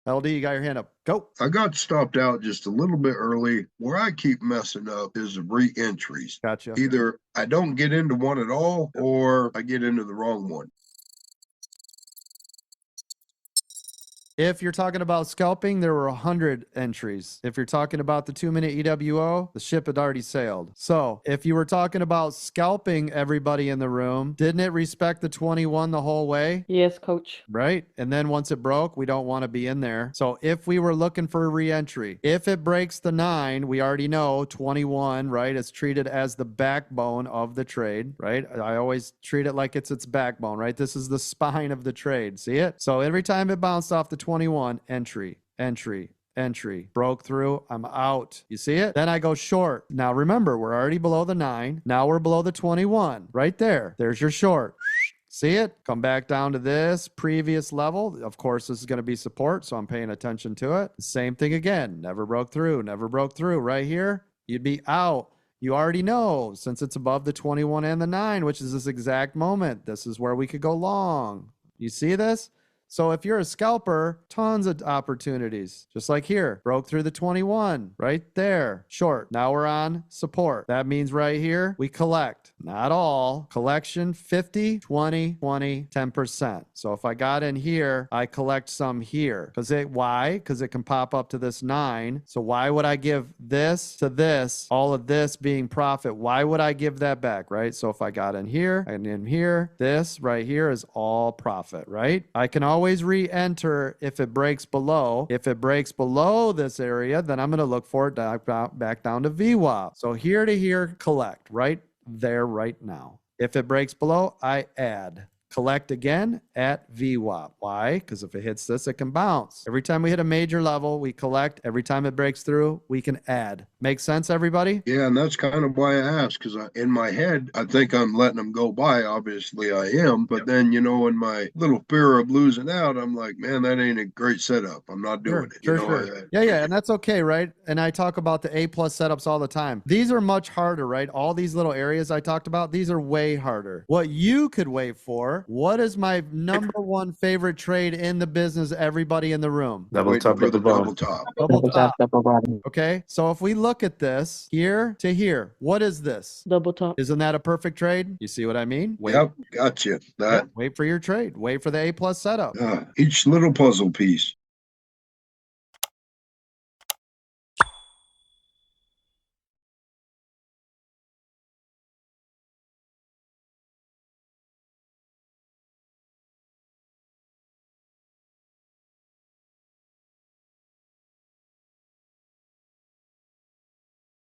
LD, you got your hand up. Go. I got stopped out just a little bit early. Where I keep messing up is the re-entries. Gotcha. Either I don't get into one at all or I get into the wrong one. If you're talking about scalping, there were 100 entries. If you're talking about the 2-minute EWO, the ship had already sailed. So if you were talking about scalping everybody in the room, didn't it respect the 21 the whole way? Yes, coach. Right? And then once it broke, we don't want to be in there. So if we were looking for a re-entry, if it breaks the 9, we already know 21, right? It's treated as the backbone of the trade, right? I always treat it like it's its backbone, right? This is the spine of the trade. See it? So every time it bounced off the 21, entry, broke through, I'm out. You see it? Then I go short. Now remember, we're already below the 9. Now we're below the 21. Right there. There's your short. See it? Come back down to this previous level. Of course, this is going to be support, so I'm paying attention to it. Same thing again. Never broke through. Right here, you'd be out. You already know, since it's above the 21 and the 9, which is this exact moment, this is where we could go long. You see this? So if you're a scalper, tons of opportunities. Just like here, broke through the 21, right there, short. Now we're on support. That means right here, we collect. Not all. Collection 50, 20, 20, 10%. So if I got in here, I collect some here. Why? Because it can pop up to this 9. So why would I give this to this, all of this being profit? Why would I give that back, right? So if I got in here and in here, this right here is all profit, right? I can always re-enter if it breaks below. If it breaks below this area, then I'm going to look for it back down to VWAP. So here to here, collect right there, right now. If it breaks below, I add. Collect again at VWAP. Why? Because if it hits this, it can bounce. Every time we hit a major level, we collect. Every time it breaks through, we can add. Make sense, everybody? Yeah, and that's kind of why I asked, because in my head, I think I'm letting them go by. Obviously, I am. But then, in my little fear of losing out, I'm like, man, that ain't a great setup. I'm not doing it. Sure. Yeah, and that's okay, right? And I talk about the A+ setups all the time. These are much harder, right? All these little areas I talked about, these are way harder. What you could wait for, what is my number one favorite trade in the business, everybody in the room? Double top, for the double double top. Double top, double bottom. Okay, so if we look at this here to here, what is this? Double top. Isn't that a perfect trade? You see what I mean? Yep, gotcha. Wait for your trade. Wait for the A+ setup. Each little puzzle piece.